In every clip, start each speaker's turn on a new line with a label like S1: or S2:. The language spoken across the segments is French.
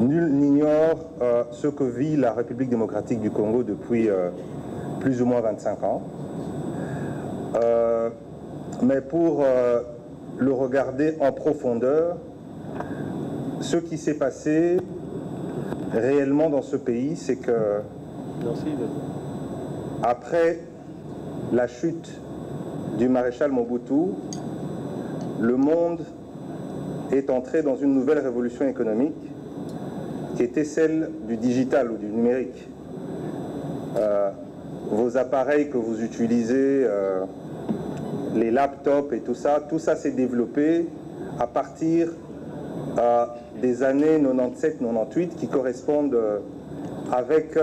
S1: Nul n'ignore ce que vit la République démocratique du Congo depuis plus ou moins 25 ans. Mais pour le regarder en profondeur, ce qui s'est passé réellement dans ce pays, c'est que après la chute du maréchal Mobutu, le monde est entré dans une nouvelle révolution économique qui était celle du digital ou du numérique. Vos appareils que vous utilisez, les laptops et tout ça s'est développé à partir des années 97-98 qui correspondent avec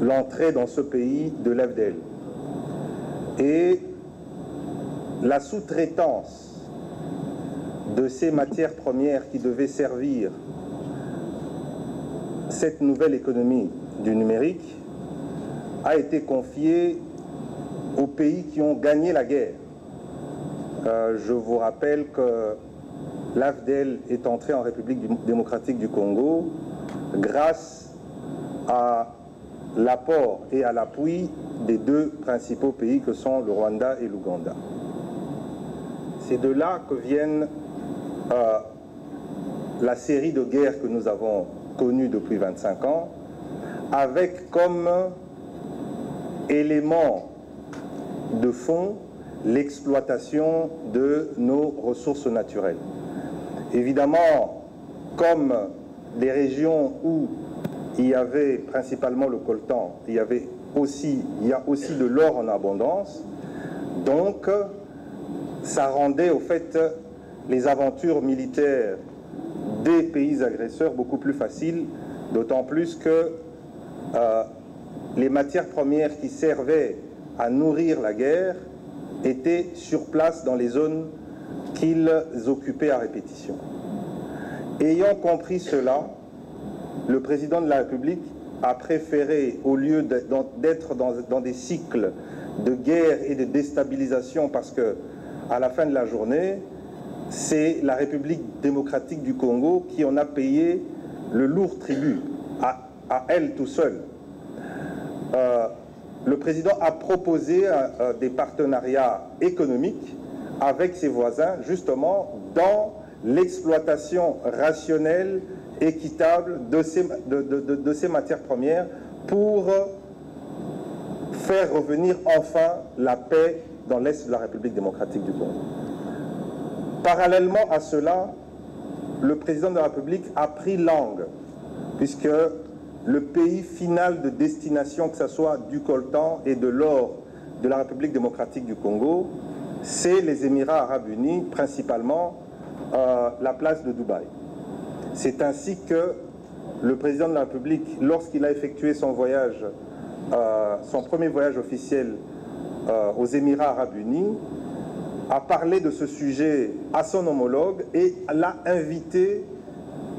S1: l'entrée dans ce pays de l'AFDL. Et la sous-traitance de ces matières premières qui devaient servir cette nouvelle économie du numérique a été confiée aux pays qui ont gagné la guerre. Je vous rappelle que l'AFDL est entré en République démocratique du Congo grâce à l'apport et à l'appui des deux principaux pays que sont le Rwanda et l'Ouganda. C'est de là que viennent la série de guerres que nous avons connues depuis 25 ans, avec comme élément de fond l'exploitation de nos ressources naturelles. Évidemment, comme les régions où il y avait principalement le coltan, il y a aussi de l'or en abondance, donc ça rendait au fait les aventures militaires des pays agresseurs beaucoup plus faciles, d'autant plus que les matières premières qui servaient à nourrir la guerre étaient sur place dans les zones qu'ils occupaient à répétition. Ayant compris cela, le président de la République a préféré, au lieu d'être dans des cycles de guerre et de déstabilisation, parce que à la fin de la journée, c'est la République démocratique du Congo qui en a payé le lourd tribut, à elle tout seul. Le président a proposé des partenariats économiques avec ses voisins, justement dans l'exploitation rationnelle, équitable de ces matières premières pour faire revenir enfin la paix dans l'Est de la République démocratique du Congo. Parallèlement à cela, le président de la République a pris langue, puisque le pays final de destination, que ce soit du coltan et de l'or de la République démocratique du Congo, c'est les Émirats arabes unis, principalement la place de Dubaï. C'est ainsi que le président de la République, lorsqu'il a effectué son voyage, son premier voyage officiel aux Émirats arabes unis, a parlé de ce sujet à son homologue et l'a invité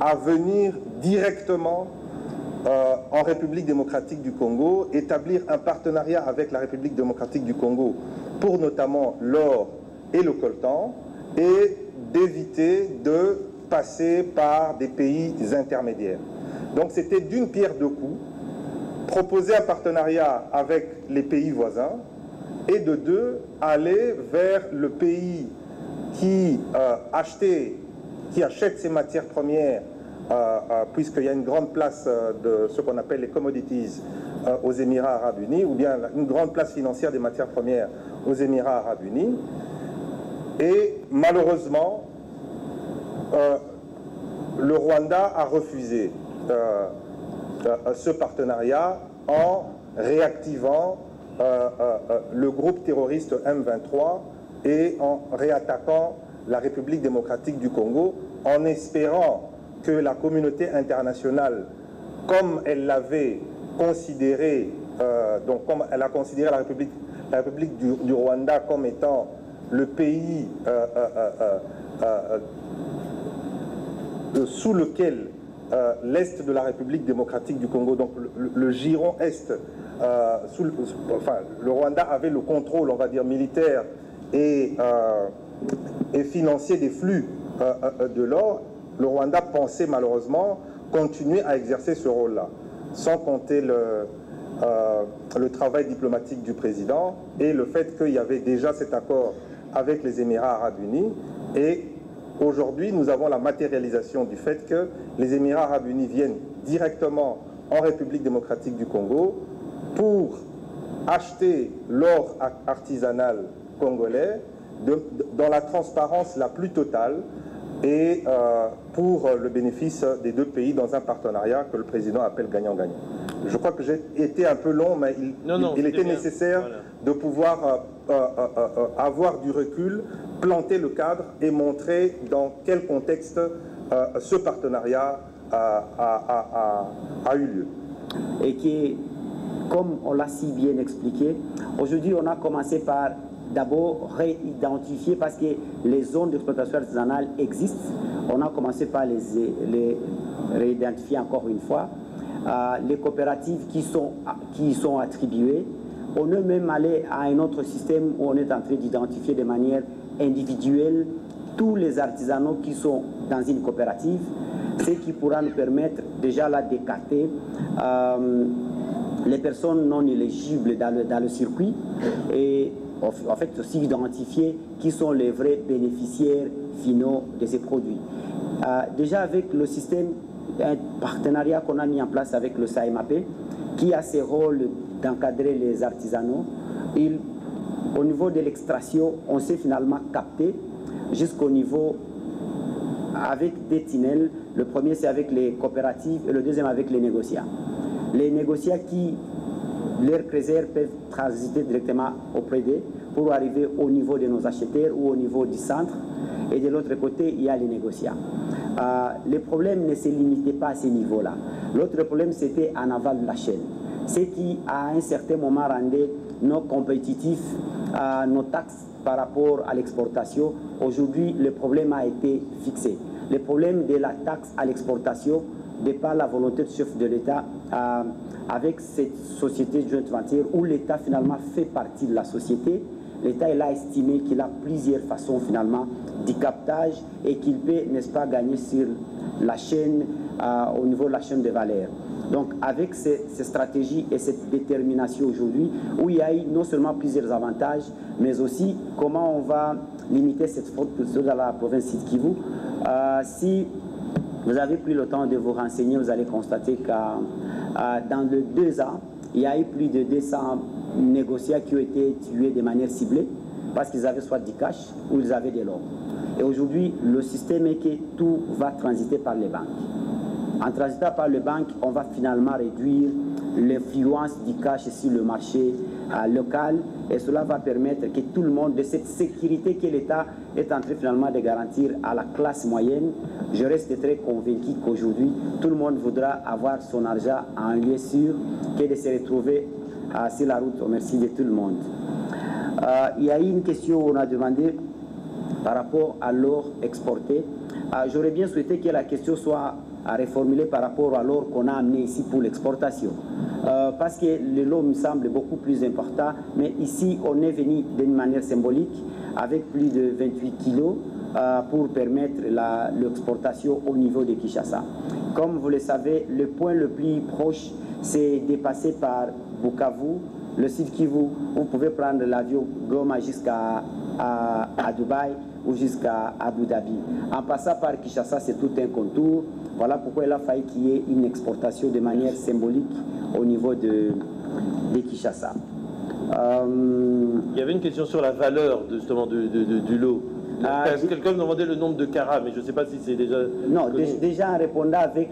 S1: à venir directement en République démocratique du Congo, établir un partenariat avec la République démocratique du Congo pour notamment l'or et le coltan, et d'éviter de passer par des pays intermédiaires. Donc c'était d'une pierre deux coups, proposer un partenariat avec les pays voisins, et de deux, aller vers le pays qui achète ces matières premières, puisqu'il y a une grande place de ce qu'on appelle les commodities aux Émirats arabes unis, ou bien une grande place financière des matières premières aux Émirats arabes unis. Et malheureusement, le Rwanda a refusé ce partenariat en réactivant le groupe terroriste M23 et en réattaquant la République démocratique du Congo, en espérant que la communauté internationale, comme elle l'avait considéré, donc comme elle a considéré la République du Rwanda comme étant le pays sous lequel l'Est de la République démocratique du Congo, donc le giron Est, le Rwanda avait le contrôle, on va dire, militaire et financier des flux de l'or. Le Rwanda pensait malheureusement continuer à exercer ce rôle-là, sans compter le travail diplomatique du président et le fait qu'il y avait déjà cet accord avec les Émirats arabes unis. Et aujourd'hui, nous avons la matérialisation du fait que les Émirats arabes unis viennent directement en République démocratique du Congo pour acheter l'or artisanal congolais dans la transparence la plus totale et pour le bénéfice des deux pays dans un partenariat que le président appelle gagnant-gagnant. Je crois que j'ai été un peu long, mais il était nécessaire de pouvoir avoir du recul, planter le cadre et montrer dans quel contexte ce partenariat a eu lieu.
S2: Et qui, comme on l'a si bien expliqué, aujourd'hui on a commencé par d'abord réidentifier, parce que les zones d'exploitation artisanale existent, on a commencé par les réidentifier encore une fois. Les coopératives qui sont attribuées, on est même allé à un autre système où on est en train d'identifier de manière individuelle tous les artisanaux qui sont dans une coopérative, ce qui pourra nous permettre déjà là d'écarter les personnes non éligibles dans le circuit et en fait aussi identifier qui sont les vrais bénéficiaires finaux de ces produits. Déjà avec le système, un partenariat qu'on a mis en place avec le SAEMAP, qui a ce rôle d'encadrer les artisanaux, au niveau de l'extraction, on s'est finalement capté jusqu'au niveau avec des tunnels. Le premier c'est avec les coopératives et le deuxième avec les négociants. Les négociants qui, leurs réserves peuvent transiter directement auprès d'eux pour arriver au niveau de nos acheteurs ou au niveau du centre. Et de l'autre côté, il y a les négociants. Les problèmes ne se limitaient pas à ces niveaux-là. L'autre problème, c'était en aval de la chaîne. Ce qui, à un certain moment, rendait nos compétitifs, nos taxes par rapport à l'exportation. Aujourd'hui, le problème a été fixé. Le problème de la taxe à l'exportation, de par la volonté du chef de l'État, avec cette société de joint venture où l'État finalement fait partie de la société, l'État a estimé qu'il a plusieurs façons finalement du captage et qu'il peut, n'est-ce pas, gagner sur la chaîne, au niveau de la chaîne de valeur. Donc avec ces stratégies et cette détermination aujourd'hui, où il y a eu non seulement plusieurs avantages, mais aussi comment on va limiter cette fraude dans la province Sud Kivu. Si vous avez pris le temps de vous renseigner, vous allez constater que dans les 2 ans, il y a eu plus de 200 négociants qui ont été tués de manière ciblée parce qu'ils avaient soit du cash ou ils avaient de l'or. Et aujourd'hui, le système est que tout va transiter par les banques. En transitant par les banques, on va finalement réduire l'influence du cash sur le marché local et cela va permettre que tout le monde, de cette sécurité que l'État est en train finalement de garantir à la classe moyenne, je reste très convaincu qu'aujourd'hui, tout le monde voudra avoir son argent à un lieu sûr que de se retrouver sur la route au merci de tout le monde. Il y a eu une question où on a demandé par rapport à l'or exporté. J'aurais bien souhaité que la question soit reformulée par rapport à l'or qu'on a amené ici pour l'exportation. Parce que le lot me semble beaucoup plus important, mais ici on est venu d'une manière symbolique avec plus de 28 kilos pour permettre l'exportation au niveau de Kinshasa. Comme vous le savez, le point le plus proche, c'est dépassé par Bukavu, le Sud Kivu. Vous pouvez prendre l'avion Goma jusqu'à Dubaï ou jusqu'à Abu Dhabi. En passant par Kinshasa, c'est tout un contour. Voilà pourquoi il a fallu qu'il y ait une exportation de manière symbolique au niveau de Kinshasa.
S3: Il y avait une question sur la valeur justement du lot. Quelqu'un me demandait le nombre de carats, mais je ne sais pas si c'est déjà...
S2: Non, déjà en répondant avec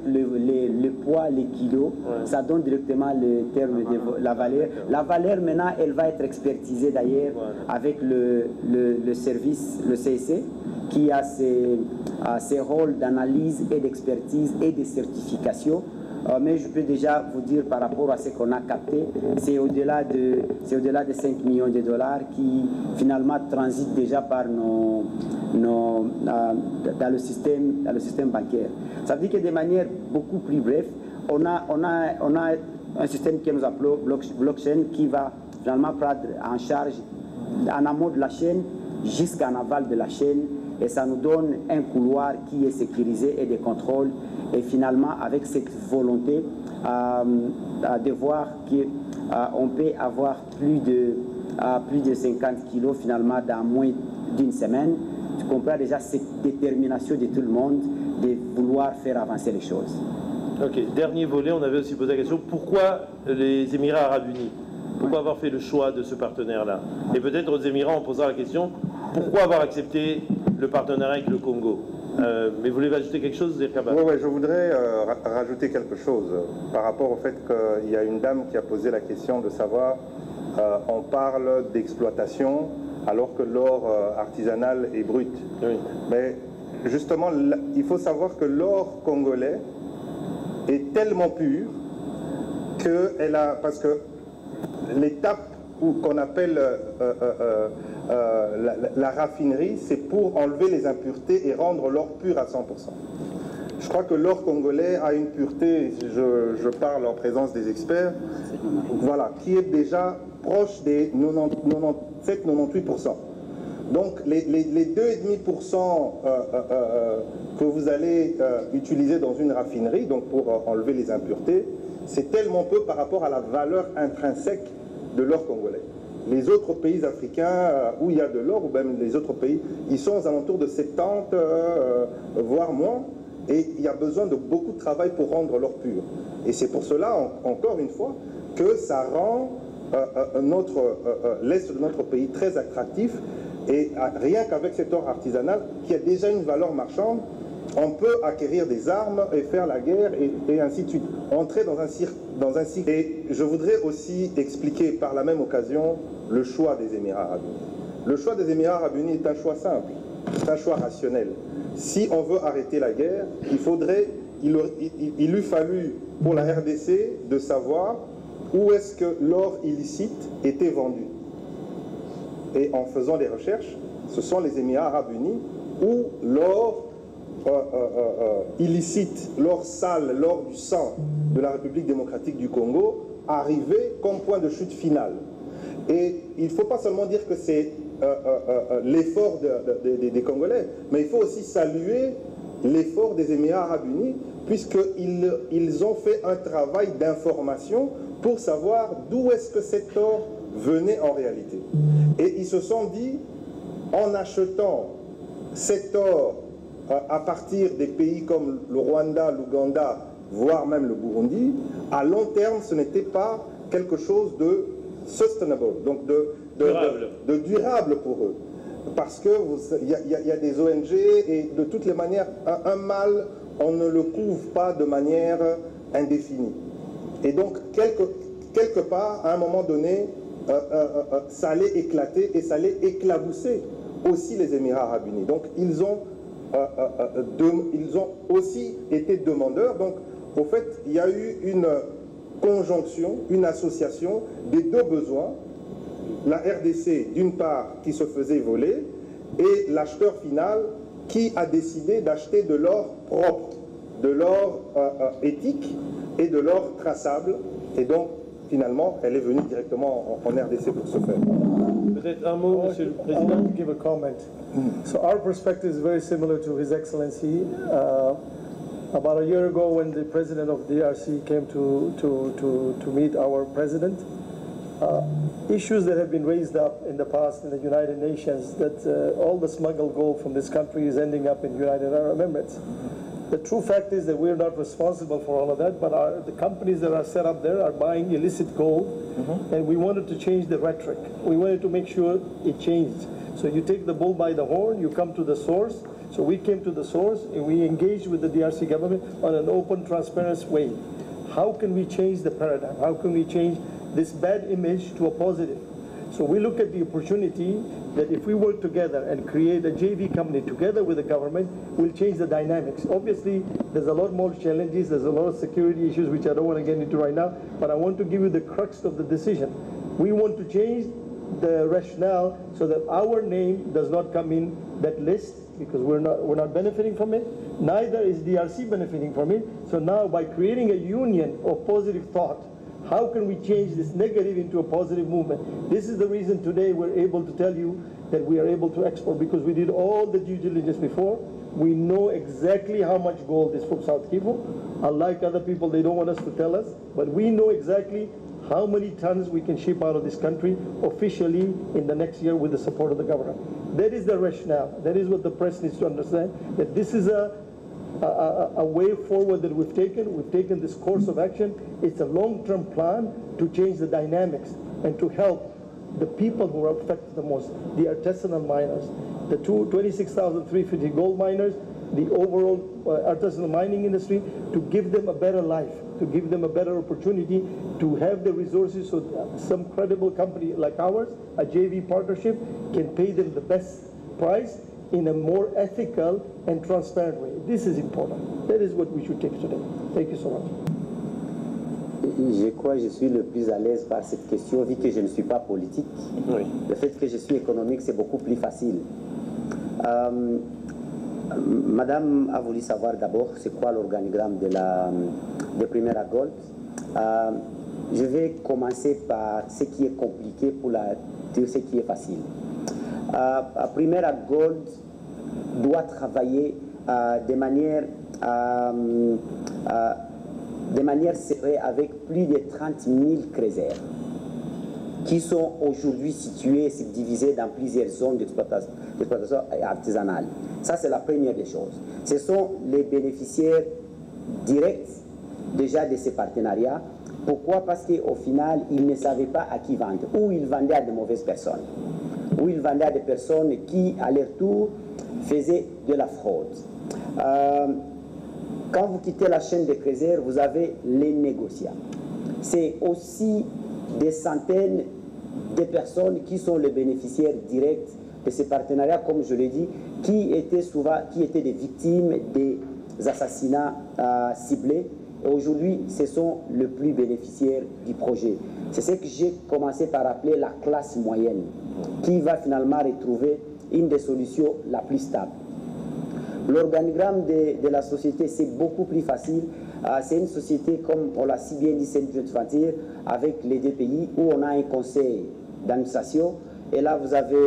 S2: le poids, les kilos, ouais. Ça donne directement le terme de la valeur. La valeur maintenant, elle va être expertisée d'ailleurs avec le service, le CSC, qui a ses rôles d'analyse et d'expertise et de certification. Mais je peux déjà vous dire par rapport à ce qu'on a capté, c'est au-delà de 5 millions de dollars qui finalement transitent déjà par dans le système bancaire. Ça veut dire que de manière beaucoup plus brève, on a un système que nous appelons blockchain qui va finalement prendre en charge en amont de la chaîne jusqu'en aval de la chaîne et ça nous donne un couloir qui est sécurisé et des contrôles. Et finalement, avec cette volonté de voir qu'on peut avoir plus de 50 kilos finalement dans moins d'une semaine, tu comprends déjà cette détermination de tout le monde de vouloir faire avancer les choses.
S3: Ok, dernier volet, on avait aussi posé la question, pourquoi les Émirats Arabes Unis? Pourquoi avoir fait le choix de ce partenaire-là? Et peut-être aux Émirats, on posera la question, pourquoi avoir accepté le partenariat avec le Congo? Mais vous voulez ajouter quelque chose, Zerkaba?
S1: Oui, je voudrais rajouter quelque chose par rapport au fait qu'il y a une dame qui a posé la question de savoir, on parle d'exploitation alors que l'or artisanal est brut.
S3: Oui.
S1: Mais justement, il faut savoir que l'or congolais est tellement pur parce que l'étape qu'on appelle la raffinerie, c'est pour enlever les impuretés et rendre l'or pur à 100%. Je crois que l'or congolais a une pureté, je parle en présence des experts, voilà, qui est déjà proche des 97-98%. Donc les 2,5% que vous allez utiliser dans une raffinerie, donc pour enlever les impuretés, c'est tellement peu par rapport à la valeur intrinsèque de l'or congolais. Les autres pays africains où il y a de l'or, ou même les autres pays, ils sont aux alentours de 70, voire moins, et il y a besoin de beaucoup de travail pour rendre l'or pur. Et c'est pour cela, encore une fois, que ça rend l'Est de notre pays très attractif, et rien qu'avec cet or artisanal, qui a déjà une valeur marchande, on peut acquérir des armes et faire la guerre et ainsi de suite. Entrer dans un cycle. Et je voudrais aussi expliquer par la même occasion le choix des Émirats Arabes Unis. Le choix des Émirats Arabes Unis est un choix simple, c'est un choix rationnel. Si on veut arrêter la guerre, il eût fallu pour la RDC de savoir où est-ce que l'or illicite était vendu. Et en faisant des recherches, ce sont les Émirats Arabes Unis où l'or illicite, l'or sale, l'or du sang de la République démocratique du Congo arrivait comme point de chute finale. Et il ne faut pas seulement dire que c'est l'effort des Congolais, mais il faut aussi saluer l'effort des Émirats Arabes Unis, puisqu'ils ont fait un travail d'information pour savoir d'où est-ce que cet or venait en réalité. Et ils se sont dit, en achetant cet or à partir des pays comme le Rwanda, l'Ouganda, voire même le Burundi, à long terme, ce n'était pas quelque chose de sustainable, donc de durable pour eux. Parce qu'il y a des ONG et de toutes les manières, un mal, on ne le couvre pas de manière indéfinie. Et donc, quelque part, à un moment donné, ça allait éclater et ça allait éclabousser aussi les Émirats Arabes Unis. Donc, ils ont aussi été demandeurs. Donc, au fait, il y a eu une conjonction, une association des deux besoins. La RDC, d'une part, qui se faisait voler, et l'acheteur final qui a décidé d'acheter de l'or propre, de l'or éthique et de l'or traçable. Et donc, finalement, elle est venue directement en RDC pour ce faire.
S3: Peut-être un mot, Monsieur le Président.
S4: I want to give a comment. So our perspective is very similar to His Excellency. About a year ago, when the President of DRC came to meet our President, issues that have been raised up in the past in the United Nations, that all the smuggled gold from this country is ending up in United Arab Emirates. The true fact is that we're not responsible for all of that, but the companies that are set up there are buying illicit gold, and we wanted to change the rhetoric. We wanted to make sure it changed. So you take the bull by the horn, you come to the source. So we came to the source, and we engaged with the DRC government on an open, transparent way. How can we change the paradigm? How can we change this bad image to a positive? So we look at the opportunity that if we work together and create a JV company together with the government, we'll change the dynamics. Obviously, there's a lot more challenges, there's a lot of security issues which I don't want to get into right now, but I want to give you the crux of the decision. We want to change the rationale so that our name does not come in that list, because we're not benefiting from it, neither is DRC benefiting from it. So now by creating a union of positive thought, How can we change this negative into a positive movement? This is the reason today we're able to tell you that we are able to export, because we did all the due diligence before. We know exactly how much gold is from South Kivu. Unlike other people, they don't want us to tell us, but we know exactly how many tons we can ship out of this country officially in the next year with the support of the government. That is the rationale. That is what the press needs to understand, that this is a way forward that we've taken. We've taken this course of action. It's a long-term plan to change the dynamics and to help the people who are affected the most, the artisanal miners, the 26,350 gold miners, the overall artisanal mining industry, to give them a better life, to give them a better opportunity to have the resources so some credible company like ours, a JV partnership, can pay them the best price in a more ethical and transparent way. This is important. That is what we should take today. Thank you so much.
S2: Je crois que je suis le plus à l'aise par cette question, vu que je ne suis pas politique. Oui. Le fait que je suis économique, c'est beaucoup plus facile. Madame a voulu savoir d'abord c'est quoi l'organigramme de Primera Gold. Je vais commencer par ce qui est compliqué pour dire ce qui est facile. Primera Gold doit travailler de manière serrée avec plus de 30 000 crézers qui sont aujourd'hui situés et subdivisés dans plusieurs zones d'exploitation artisanale. Ça, c'est la première des choses. Ce sont les bénéficiaires directs déjà de ces partenariats. Pourquoi? Parce qu'au final, ils ne savaient pas à qui vendre, ou ils vendaient à de mauvaises personnes, ou ils vendaient à des personnes qui, à leur tour, faisaient de la fraude. Quand vous quittez la chaîne de crézers, vous avez les négociants. C'est aussi des centaines de personnes qui sont les bénéficiaires directs de ces partenariats, comme je l'ai dit, qui étaient des victimes des assassinats ciblés. Et aujourd'hui, ce sont les plus bénéficiaires du projet. C'est ce que j'ai commencé par appeler la classe moyenne, qui va finalement retrouver une des solutions la plus stable. L'organigramme de la société, c'est beaucoup plus facile. C'est une société, comme on l'a si bien dit, c'est une frontière avec les deux pays, où on a un conseil d'administration. Et là, vous avez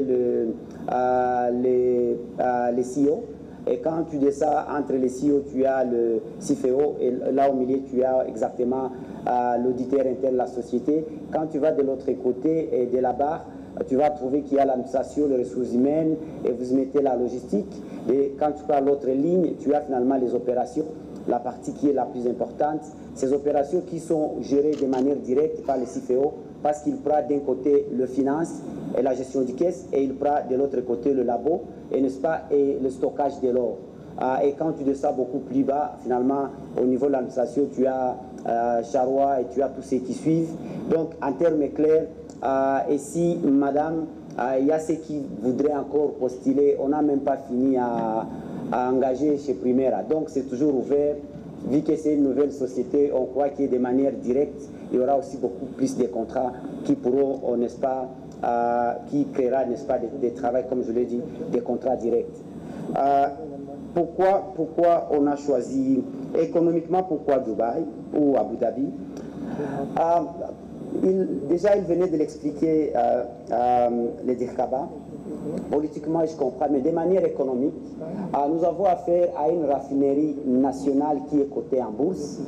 S2: les CEO. Et quand tu descends entre les CEO, tu as le CFO. Et là, au milieu, tu as exactement l'auditeur interne de la société. Quand tu vas de l'autre côté et de la barre, tu vas trouver qu'il y a l'administration, les ressources humaines, et vous mettez la logistique. Et quand tu prends l'autre ligne, tu as finalement les opérations, la partie qui est la plus importante. Ces opérations qui sont gérées de manière directe par le CFO, parce qu'il prend d'un côté le finance et la gestion du caisse, et il prend de l'autre côté le labo, et n'est-ce pas, et le stockage de l'or. Et quand tu descends beaucoup plus bas, finalement, au niveau de l'administration, tu as Charrois et tu as tous ceux qui suivent. Donc, en termes clairs, et si, madame, il y a ceux qui voudraient encore postuler, on n'a même pas fini à engager chez Primera. Donc, c'est toujours ouvert. Vu que c'est une nouvelle société, on croit que de manière directe, il y aura aussi beaucoup plus de contrats qui pourront, n'est-ce pas, qui créera, n'est-ce pas, des travaux, comme je l'ai dit, des contrats directs. Pourquoi on a choisi économiquement, pourquoi Dubaï ou Abu Dhabi? Déjà, il venait de l'expliquer, le Dirkaba. Politiquement, je comprends, mais de manière économique, nous avons affaire à une raffinerie nationale qui est cotée en bourse,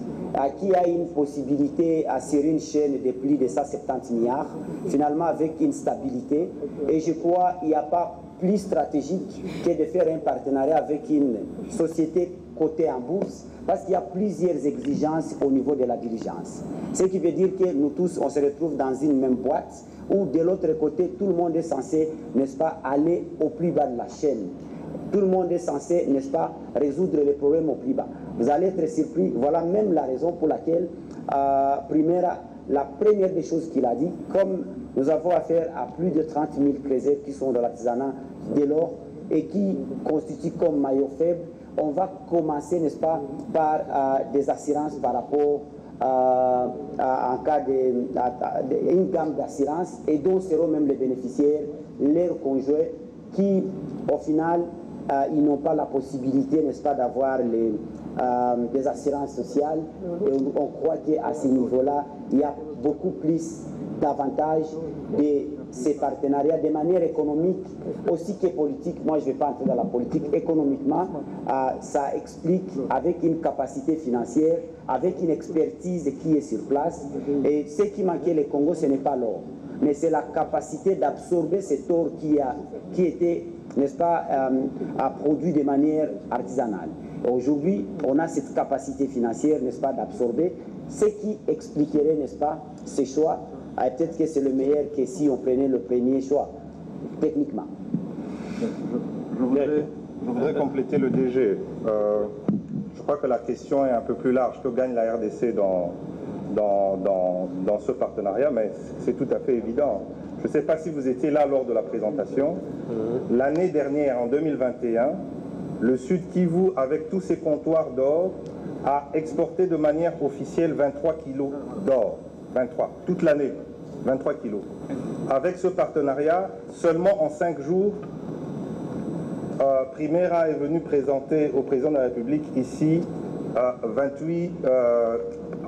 S2: qui a une possibilité sur une chaîne de plus de 170 milliards, finalement avec une stabilité. Et je crois qu'il n'y a pas plus stratégique que de faire un partenariat avec une société cotée en bourse, parce qu'il y a plusieurs exigences au niveau de la diligence. Ce qui veut dire que nous tous, on se retrouve dans une même boîte, où de l'autre côté, tout le monde est censé, n'est-ce pas, aller au plus bas de la chaîne. Tout le monde est censé, n'est-ce pas, résoudre les problèmes au plus bas. Vous allez être surpris, voilà même la raison pour laquelle Primera, la première des choses qu'il a dit, comme nous avons affaire à plus de 30 000 crézets qui sont dans l'artisanat de l'or et qui constituent comme maillot faible, on va commencer, n'est-ce pas, par des assurances par rapport en cas d'une gamme d'assurance, et dont seront même les bénéficiaires, leurs conjoints, qui, au final, ils n'ont pas la possibilité, n'est-ce pas, d'avoir des assurances sociales. Et on croit qu'à ce niveau-là, il y a beaucoup plus d'avantages de ces partenariats de manière économique aussi que politique. Moi, je ne vais pas entrer dans la politique. Économiquement, ça explique avec une capacité financière, avec une expertise qui est sur place. Et ce qui manquait le Congo, ce n'est pas l'or, mais c'est la capacité d'absorber cet or qui était, n'est-ce pas, produit de manière artisanale. Aujourd'hui, on a cette capacité financière, n'est-ce pas, d'absorber, ce qui expliquerait, n'est-ce pas, ces choix. Peut-être que c'est le meilleur que si on prenait le premier choix, techniquement.
S1: Je voudrais compléter le DG. Je crois que la question est un peu plus large. Que gagne la RDC dans ce partenariat, mais c'est tout à fait évident. Je ne sais pas si vous étiez là lors de la présentation. L'année dernière, en 2021, le Sud Kivu, avec tous ses comptoirs d'or, a exporté de manière officielle 23 kilos d'or. 23, toute l'année, 23 kilos. Avec ce partenariat, seulement en 5 jours, Primera est venu présenter au président de la République ici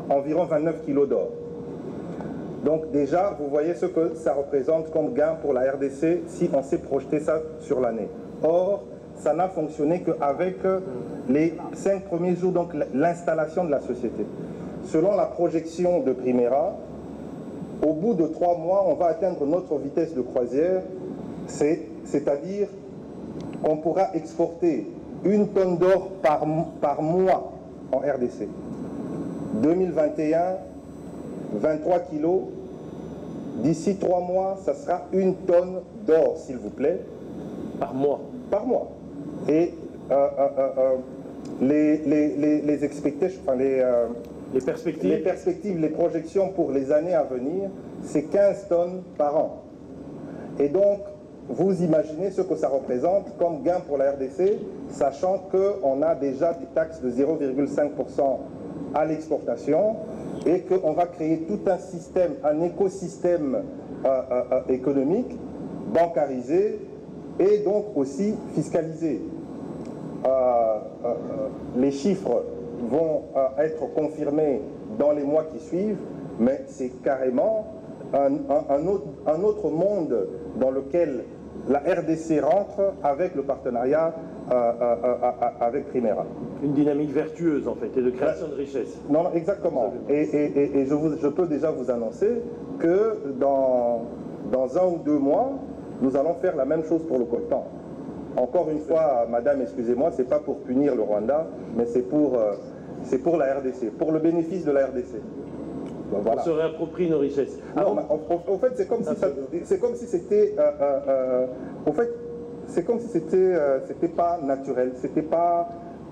S1: environ 29 kilos d'or. Donc déjà, vous voyez ce que ça représente comme gain pour la RDC si on s'est projeté ça sur l'année. Or, ça n'a fonctionné qu'avec les 5 premiers jours, donc l'installation de la société. Selon la projection de Primera, au bout de 3 mois, on va atteindre notre vitesse de croisière, c'est-à-dire qu'on pourra exporter 1 tonne d'or par mois en RDC. 2021, 23 kilos. D'ici 3 mois, ça sera 1 tonne d'or, s'il vous plaît.
S3: Par mois.
S1: Par mois. Et les expectations, enfin les perspectives, les projections pour les années à venir, c'est 15 tonnes par an. Et donc, vous imaginez ce que ça représente comme gain pour la RDC, sachant qu'on a déjà des taxes de 0,5% à l'exportation et qu'on va créer tout un système, un écosystème économique, bancarisé et donc aussi fiscalisé. Les chiffres vont être confirmés dans les mois qui suivent, mais c'est carrément un autre monde dans lequel la RDC rentre avec le partenariat avec Primera.
S3: Une dynamique vertueuse en fait et de création de richesse.
S1: Non, exactement. Et je peux déjà vous annoncer que dans 1 ou 2 mois, nous allons faire la même chose pour le coltan. Encore une fois, madame, excusez-moi, c'est pas pour punir le Rwanda, mais c'est pour la RDC, pour le bénéfice de la RDC. Donc, voilà.
S3: On se réapproprie nos richesses.
S1: Non, en fait, c'est comme si c'était, en fait, c'est comme si c'était pas naturel. C'était pas,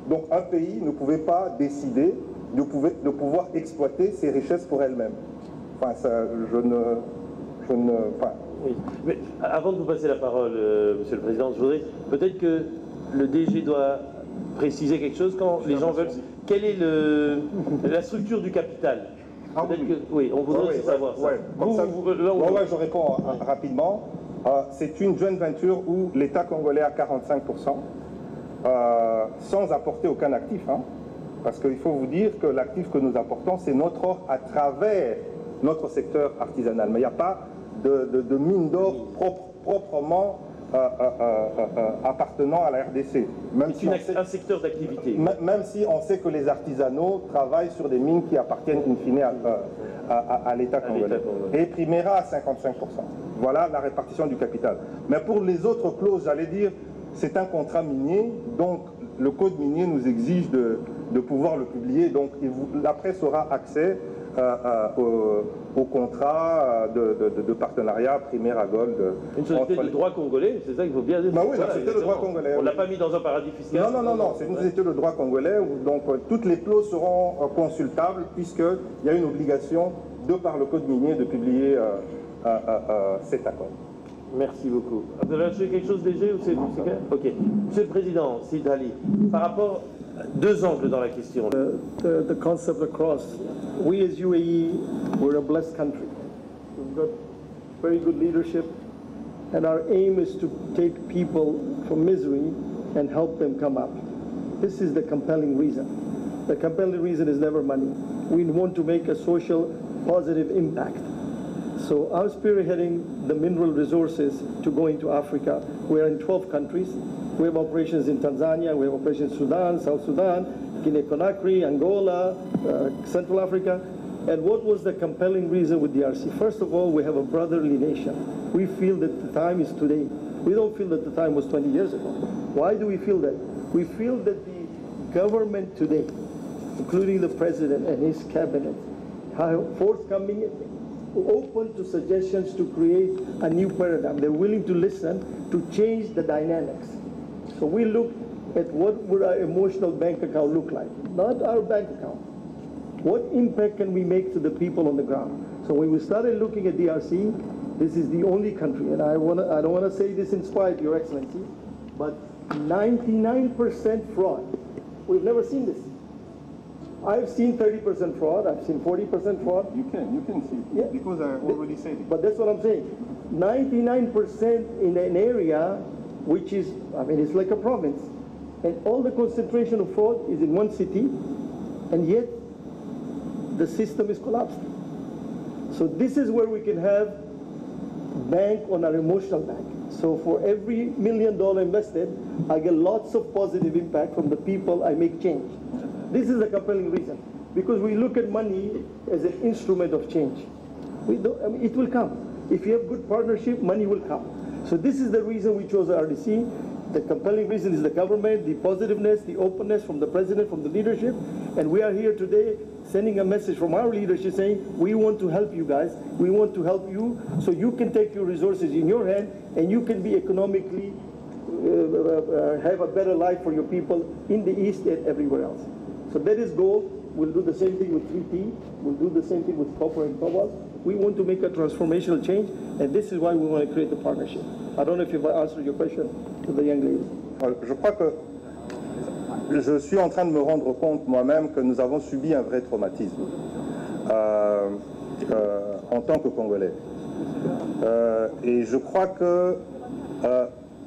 S1: donc un pays ne pouvait pas décider de pouvoir exploiter ses richesses pour elle-même. Enfin, ça, enfin.
S3: Oui. Mais avant de vous passer la parole, Monsieur le Président, je voudrais peut-être que le DG doit préciser quelque chose quand les gens veulent. Quelle est la structure du capital? Oui, on voudrait aussi savoir ça.
S1: Ouais, je réponds rapidement. C'est une joint venture où l'État congolais a 45%, sans apporter aucun actif. Hein, parce qu'il faut vous dire que l'actif que nous apportons, c'est notre or à travers notre secteur artisanal. Mais il n'y a pas de mine d'or proprement appartenant à la RDC.
S3: Un secteur d'activité.
S1: Même si on sait que les artisanaux travaillent sur des mines qui appartiennent in fine à l'État congolais. Et Primera à 55%. Voilà la répartition du capital. Mais pour les autres clauses, j'allais dire, c'est un contrat minier, donc le code minier nous exige de pouvoir le publier. Donc la presse aura accès au contrat de partenariat Primera Gold.
S3: Une société de droit congolais, c'est ça qu'il faut bien dire.
S1: Bah oui, la société de droit congolais.
S3: On ne l'a pas mis dans un paradis fiscal.
S1: Non, c'est une société de droit congolais, donc toutes les clauses seront consultables puisqu'il y a une obligation de par le code minier de publier cet accord.
S3: Merci beaucoup. Vous avez ajouté quelque chose, DG, ou c'est clair? Ok. Monsieur le Président, Sid Ali, par rapport à 2 angles dans la question.
S4: The concept across, we as UAE, we're a blessed country. We've got very good leadership, and our aim is to take people from misery and help them come up. This is the compelling reason. The compelling reason is never money. We want to make a social positive impact. So I'm spearheading the mineral resources to go into Africa. We're in 12 countries. We have operations in Tanzania, we have operations in Sudan, South Sudan, Guinea-Conakry, Angola, Central Africa. And what was the compelling reason with DRC? First of all, we have a brotherly nation. We feel that the time is today. We don't feel that the time was 20 years ago. Why do we feel that? We feel that the government today, including the president and his cabinet, are forthcoming, open to suggestions to create a new paradigm. They're willing to listen to change the dynamics. So we look at what would our emotional bank account look like, not our bank account. What impact can we make to the people on the ground? So when we started looking at DRC, this is the only country, and I don't want to say this in spite, Your Excellency, but 99% fraud. We've never seen this. I've seen 30% fraud, I've seen 40% fraud.
S1: You can see, yeah, because I already said it.
S4: But that's what I'm saying. 99% in an area which is, I mean, it's like a province. And all the concentration of fraud is in one city, and yet the system is collapsed. So this is where we can have bank on our emotional bank. So for every $1 million invested, I get lots of positive impact from the people I make change. This is a compelling reason, because we look at money as an instrument of change. I mean, it will come. If you have good partnership, money will come. So this is the reason we chose RDC. The compelling reason is the government, the positiveness, the openness from the president, from the leadership. And we are here today sending a message from our leadership saying, we want to help you guys. We want to help you so you can take your resources in your hand and you can be economically, have a better life for your people in the East and everywhere else. So that is goal. We'll do the same thing with 3T. We'll do the same thing with copper and cobalt. We want to make a transformational change, and this is why we want to create the partnership. I don't know if you've answered your question to the young lady.
S1: Je crois que je suis en train de me rendre compte moi-même que nous avons subi un vrai traumatisme en tant que Congolais. Et je crois que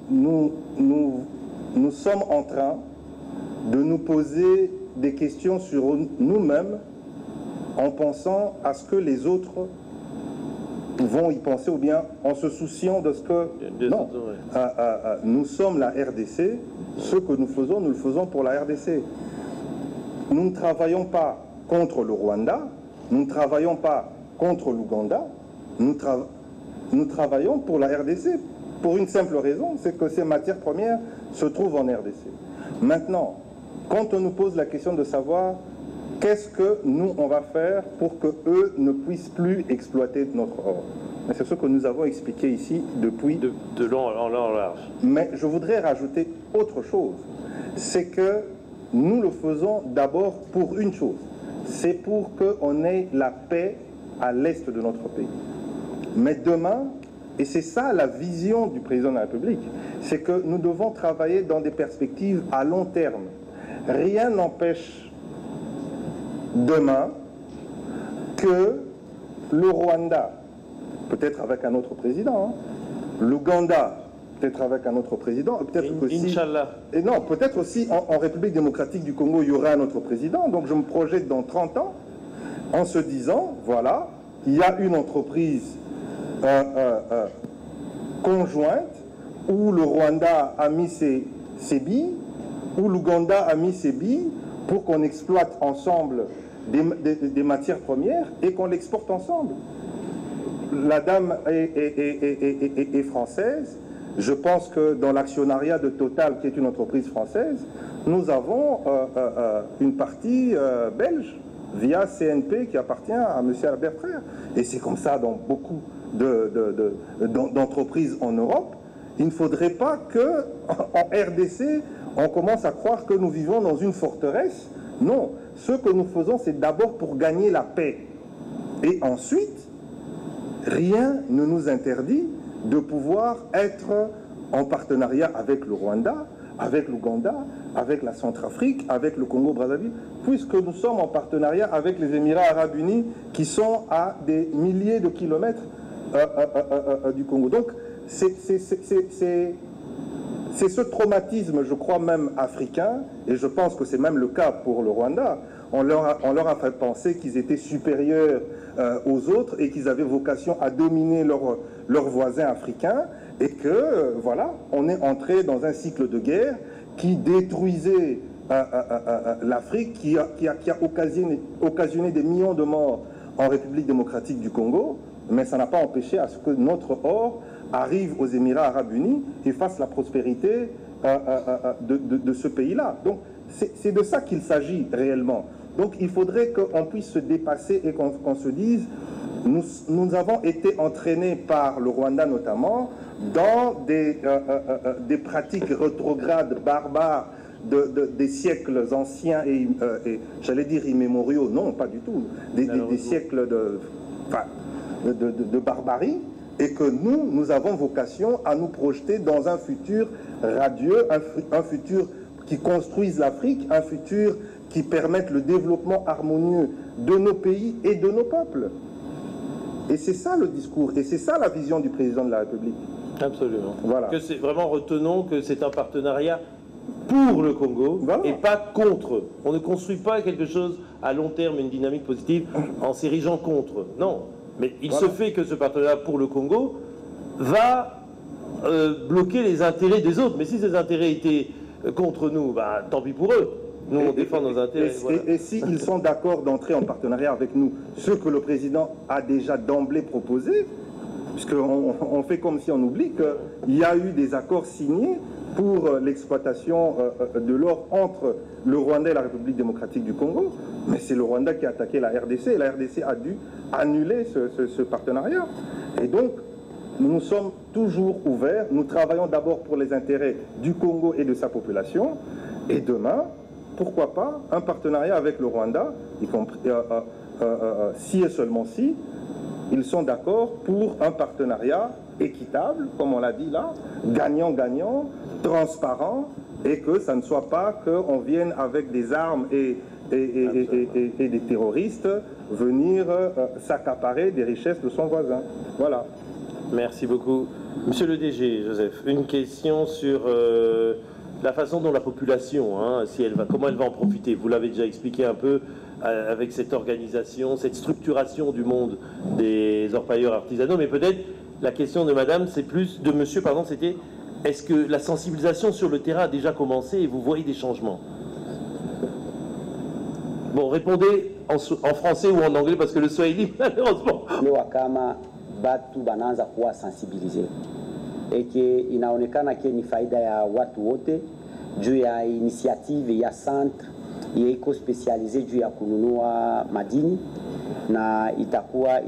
S1: nous sommes en train de nous poser des questions sur nous-mêmes en pensant à ce que les autres vont y penser ou bien en se souciant de ce que... Non, nous sommes la RDC, ce que nous le faisons pour la RDC. Nous ne travaillons pas contre le Rwanda, nous ne travaillons pas contre l'Ouganda, nous travaillons pour la RDC, pour une simple raison, c'est que ces matières premières se trouvent en RDC. Maintenant, quand on nous pose la question de savoir qu'est-ce que nous, on va faire pour qu'eux ne puissent plus exploiter notre or. C'est ce que nous avons expliqué ici depuis...
S3: De long en large.
S1: Mais je voudrais rajouter autre chose. C'est que nous le faisons d'abord pour une chose. C'est pour qu'on ait la paix à l'est de notre pays. Mais demain, et c'est ça la vision du président de la République, c'est que nous devons travailler dans des perspectives à long terme. Rien n'empêche demain que le Rwanda, peut-être avec un autre président, l'Ouganda, peut-être avec un autre président, peut-être aussi...
S3: Inch'Allah.
S1: Et non, peut-être aussi en République démocratique du Congo, il y aura un autre président. Donc je me projette dans 30 ans en se disant, voilà, il y a une entreprise conjointe où le Rwanda a mis ses billes, où l'Ouganda a mis ses billes pour qu'on exploite ensemble des matières premières et qu'on l'exporte ensemble. La dame est française. Je pense que dans l'actionnariat de Total, qui est une entreprise française, nous avons une partie belge via CNP qui appartient à M. Albert Frère. Et c'est comme ça dans beaucoup d'entreprises en Europe. Il ne faudrait pas qu'en RDC, on commence à croire que nous vivons dans une forteresse. Non, ce que nous faisons, c'est d'abord pour gagner la paix. Et ensuite, rien ne nous interdit de pouvoir être en partenariat avec le Rwanda, avec l'Ouganda, avec la Centrafrique, avec le Congo-Brazzaville, puisque nous sommes en partenariat avec les Émirats Arabes Unis qui sont à des milliers de kilomètres du Congo. Donc, c'est ce traumatisme, je crois même africain, et je pense que c'est même le cas pour le Rwanda. On leur a fait penser qu'ils étaient supérieurs aux autres et qu'ils avaient vocation à dominer leurs voisins africains, et que, voilà, on est entré dans un cycle de guerre qui détruisait l'Afrique, qui a occasionné des millions de morts en République démocratique du Congo, mais ça n'a pas empêché à ce que notre or arrive aux Émirats arabes unis et fasse la prospérité de ce pays-là. Donc c'est de ça qu'il s'agit réellement. Donc il faudrait qu'on puisse se dépasser et qu'on se dise, nous avons été entraînés par le Rwanda notamment dans des pratiques rétrogrades, barbares, des siècles anciens et j'allais dire immémoriaux, non, pas du tout, des siècles de barbarie, et que nous avons vocation à nous projeter dans un futur radieux, un futur qui construise l'Afrique, un futur qui permette le développement harmonieux de nos pays et de nos peuples. Et c'est ça le discours, et c'est ça la vision du président de la République.
S3: Absolument.
S1: Voilà.
S3: Que c'est vraiment, retenons que c'est un partenariat pour le Congo, voilà, et pas contre. On ne construit pas quelque chose à long terme, une dynamique positive, en s'érigeant contre. Non. Mais il se fait que ce partenariat pour le Congo va bloquer les intérêts des autres. Mais si ces intérêts étaient contre nous, bah, tant pis pour eux. Nous, on défend nos intérêts.
S1: Et s'ils sont d'accord d'entrer en partenariat avec nous, ce que le président a déjà d'emblée proposé, puisqu'on fait comme si on oublie qu'il y a eu des accords signés pour l'exploitation de l'or entre le Rwanda et la République démocratique du Congo. Mais c'est le Rwanda qui a attaqué la RDC, et la RDC a dû annuler ce partenariat. Et donc, nous sommes toujours ouverts. Nous travaillons d'abord pour les intérêts du Congo et de sa population. Et demain, pourquoi pas un partenariat avec le Rwanda, y compris, si et seulement si, ils sont d'accord pour un partenariat équitable, comme on l'a dit là, gagnant-gagnant, transparent, et que ça ne soit pas qu'on vienne avec des armes et des terroristes venir s'accaparer des richesses de son voisin. Voilà.
S3: Merci beaucoup. Monsieur le DG, Joseph, une question sur la façon dont la population, comment elle va en profiter. Vous l'avez déjà expliqué un peu avec cette organisation, cette structuration du monde des orpailleurs artisanaux, mais peut-être la question de madame, c'est plus, de monsieur, pardon, c'était, est-ce que la sensibilisation sur le terrain a déjà commencé et vous voyez des changements? Bon, répondez en français ou en anglais, parce que le Swahili, malheureusement.
S2: Le wakama batu bananza kuwa sensibilize eke inaonekana ke ni faida ya watu wote juu ya initiative ya centre iko specialize juu ya kununua madini, na itakuwa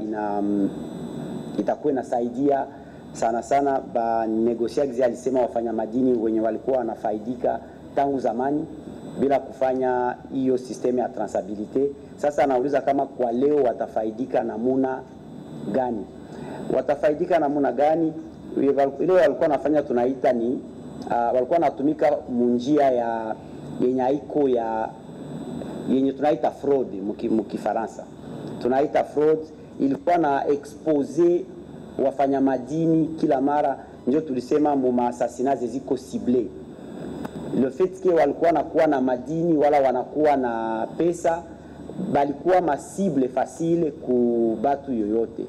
S2: inasaidia sana sana ba negotiaji alisema wafanya madini wenye walikuwa wanafaidika tangu zamani bila kufanya hiyo system ya traceability. Sasa anauliza kama kwa leo watafaidika namuna gani? Watafaidika namuna gani? Ile walikuwa wanafanya tunaita ni walikuwa wanatumika munjia ya yenye tunaita fraud mkifaransa. Tunaita fraud, ilikuwa na expose wafanya madini kila mara, ndio tulisema mu assassinats ziko ciblé. Le fait que walikuwa nakuwa na madini wala wanakuwa na pesa, balikuwa ma cible facile ku batu yoyote.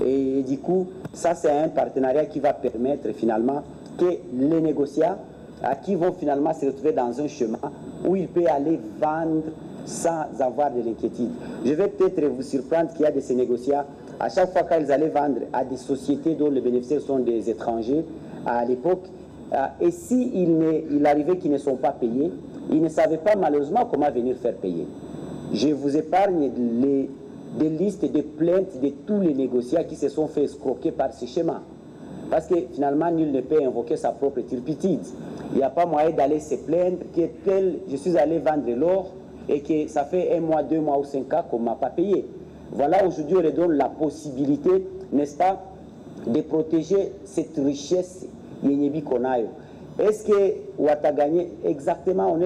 S2: Et du coup, ça c'est un partenariat qui va permettre finalement que les négociants qui vont finalement se retrouver dans un chemin où ils peuvent aller vendre sans avoir de l'inquiétude. Je vais peut-être vous surprendre qu'il y a de ces négociants, à chaque fois qu'ils allaient vendre à des sociétés dont les bénéficiaires sont des étrangers à l'époque, et s'il arrivait qu'ils ne sont pas payés, ils ne savaient pas malheureusement comment venir faire payer. Je vous épargne des listes de plaintes de tous les négociants qui se sont fait escroquer par ce schéma. Parce que finalement, nul ne peut invoquer sa propre turpitude. Il n'y a pas moyen d'aller se plaindre que je suis allé vendre l'or et que ça fait 1 mois, 2 mois ou 5 ans qu'on ne m'a pas payé. Voilà, aujourd'hui, on leur donne la possibilité, n'est-ce pas, de protéger cette richesse qu'on a. Est-ce que Ouattara gagné exactement?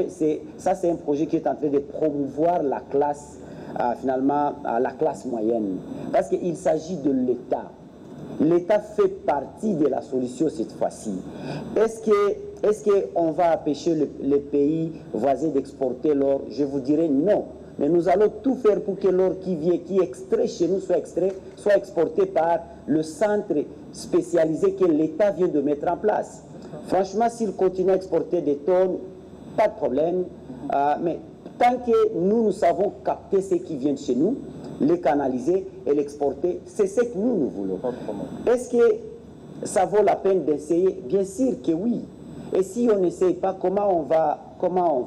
S2: Ça, c'est un projet qui est en train de promouvoir la classe, finalement, la classe moyenne. Parce qu'il s'agit de l'État. L'État fait partie de la solution cette fois-ci. Est-ce que est-ce qu'on va empêcher les pays voisins d'exporter l'or? Je vous dirais non. Mais nous allons tout faire pour que l'or qui est extrait chez nous soit exporté par le centre spécialisé que l'État vient de mettre en place. Franchement, s'il continue à exporter des tonnes, pas de problème. Mais tant que nous savons capter ce qui vient de chez nous, les canaliser et l'exporter, c'est ce que nous voulons. Est-ce que ça vaut la peine d'essayer? Bien sûr que oui. Et si on n'essaye pas, comment on va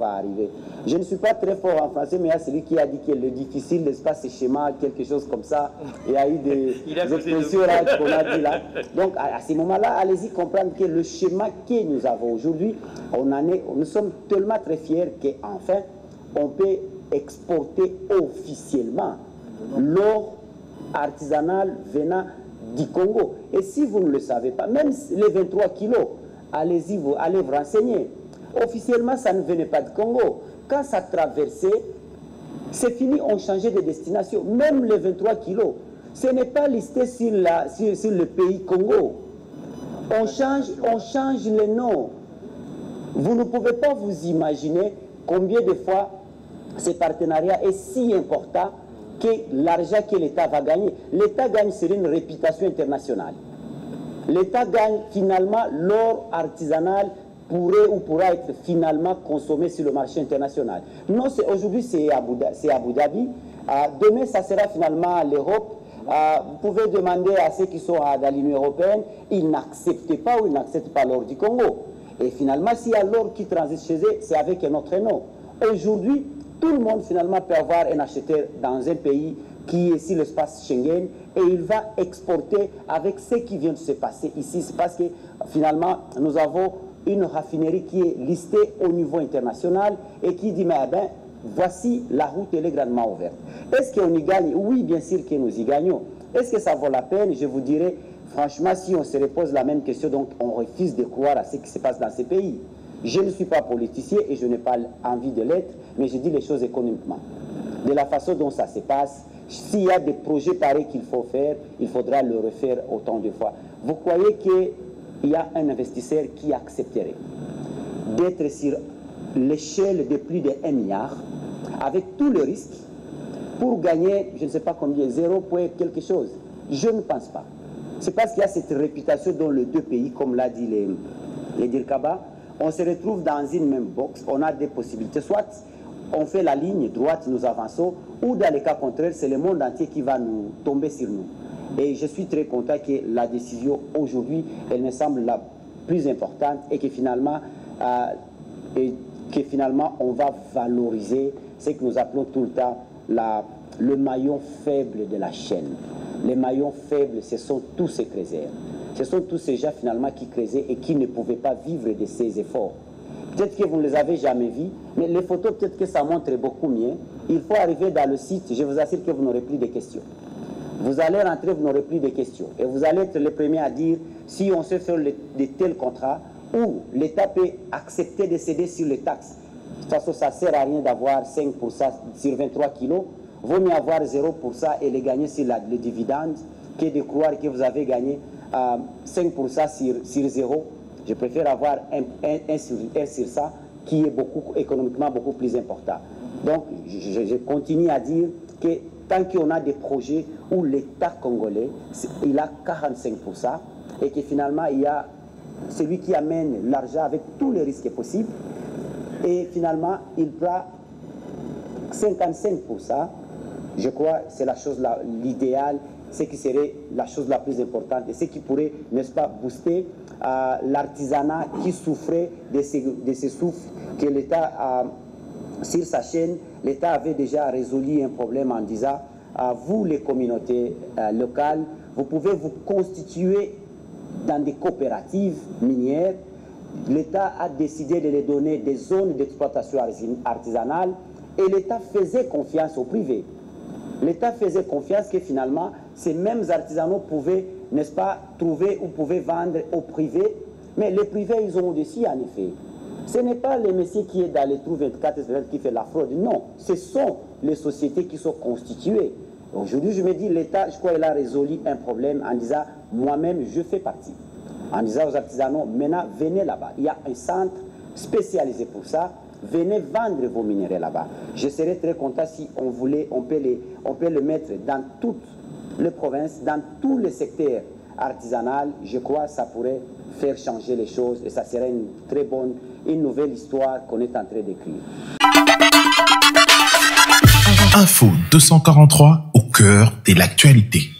S2: arriver? Je ne suis pas très fort en français, mais il y a celui qui a dit que le difficile, n'est-ce pas, c'est schéma, quelque chose comme ça. Il y a eu des expressions là qu'on a dit là. Donc à ce moment-là, allez-y comprendre que le schéma que nous avons aujourd'hui, nous sommes tellement très fiers qu'enfin, on peut exporter officiellement l'or artisanal venant du Congo. Et si vous ne le savez pas, même les 23 kilos, allez-y, allez vous renseigner. Officiellement, ça ne venait pas du Congo. Quand ça traversait, c'est fini, on changeait de destination. Même les 23 kilos, ce n'est pas listé sur le pays Congo. On change les noms. Vous ne pouvez pas vous imaginer combien de fois ce partenariat est si important que l'argent que l'État va gagner. L'État gagne sur une réputation internationale. L'État gagne finalement l'or artisanal pourrait ou pourra être finalement consommé sur le marché international. Non, aujourd'hui c'est Abu Dhabi. Demain, ça sera finalement l'Europe. Vous pouvez demander à ceux qui sont dans l'Union européenne, ils n'acceptent pas ou ils n'acceptent pas l'or du Congo. Et finalement, s'il y a l'or qui transite chez eux, c'est avec un autre nom. Aujourd'hui, tout le monde finalement peut avoir un acheteur dans un pays qui est sur l'espace Schengen et il va exporter avec ce qui vient de se passer ici. C'est parce que finalement, nous avons une raffinerie qui est listée au niveau international et qui dit, mais ben, voici la route, elle est grandement ouverte. Est-ce qu'on y gagne? Oui, bien sûr que nous y gagnons. Est-ce que ça vaut la peine? Je vous dirais, franchement, si on se repose la même question, donc on refuse de croire à ce qui se passe dans ces pays. Je ne suis pas politicien et je n'ai pas envie de l'être, mais je dis les choses économiquement. De la façon dont ça se passe, s'il y a des projets pareils qu'il faut faire, il faudra le refaire autant de fois. Vous croyez qu'il y a un investisseur qui accepterait d'être sur l'échelle de plus de 1 milliard, avec tous les risques, pour gagner, je ne sais pas combien, 0 point quelque chose? Je ne pense pas. C'est parce qu'il y a cette réputation dans les deux pays, comme l'a dit les Dirkaba. On se retrouve dans une même box, on a des possibilités. Soit on fait la ligne droite, nous avançons, ou dans les cas contraires, c'est le monde entier qui va nous tomber sur nous. Et je suis très content que la décision aujourd'hui, elle me semble la plus importante et que finalement, on va valoriser ce que nous appelons tout le temps le maillon faible de la chaîne. Les maillons faibles, ce sont tous ces créateurs. Ce sont tous ces gens finalement qui créaient et qui ne pouvaient pas vivre de ces efforts. Peut-être que vous ne les avez jamais vus, mais les photos, peut-être que ça montre beaucoup mieux. Il faut arriver dans le site, je vous assure que vous n'aurez plus de questions. Vous allez rentrer, vous n'aurez plus de questions. Et vous allez être les premiers à dire, si on se fait de tels contrats, où l'État peut accepter de céder sur les taxes. De toute façon, ça ne sert à rien d'avoir 5% sur 23 kilos. Vaut mieux avoir 0% et les gagner sur les dividendes que de croire que vous avez gagné 5% sur 0. Je préfère avoir un sur ça qui est économiquement beaucoup plus important. Donc, je continue à dire que tant qu'on a des projets où l'État congolais, il a 45% et que finalement, il y a celui qui amène l'argent avec tous les risques possibles et finalement, il prend 55%. Je crois que c'est la chose l'idéal, ce qui serait la chose la plus importante et ce qui pourrait, n'est-ce pas, booster l'artisanat qui souffrait de ces souffles que l'État, sur sa chaîne, l'État avait déjà résolu un problème en disant vous, les communautés locales, vous pouvez vous constituer dans des coopératives minières. L'État a décidé de les donner des zones d'exploitation artisanale et l'État faisait confiance au privé. L'État faisait confiance que finalement, ces mêmes artisanaux pouvaient, n'est-ce pas, trouver ou pouvaient vendre au privé. Mais les privés, ils ont au-dessus, en effet. Ce n'est pas les messieurs qui est dans les trous 24 qui fait la fraude. Non, ce sont les sociétés qui sont constituées. Aujourd'hui, je me dis, l'État, je crois qu'il a résolu un problème en disant, moi-même, je fais partie. en disant aux artisanaux, maintenant venez là-bas. Il y a un centre spécialisé pour ça. Venez vendre vos minerais là-bas. Je serais très content si on voulait, on peut le mettre dans toutes les provinces, dans tous les secteurs artisanaux. Je crois que ça pourrait faire changer les choses et ça serait une nouvelle histoire qu'on est en train d'écrire.
S5: Info 243 au cœur de l'actualité.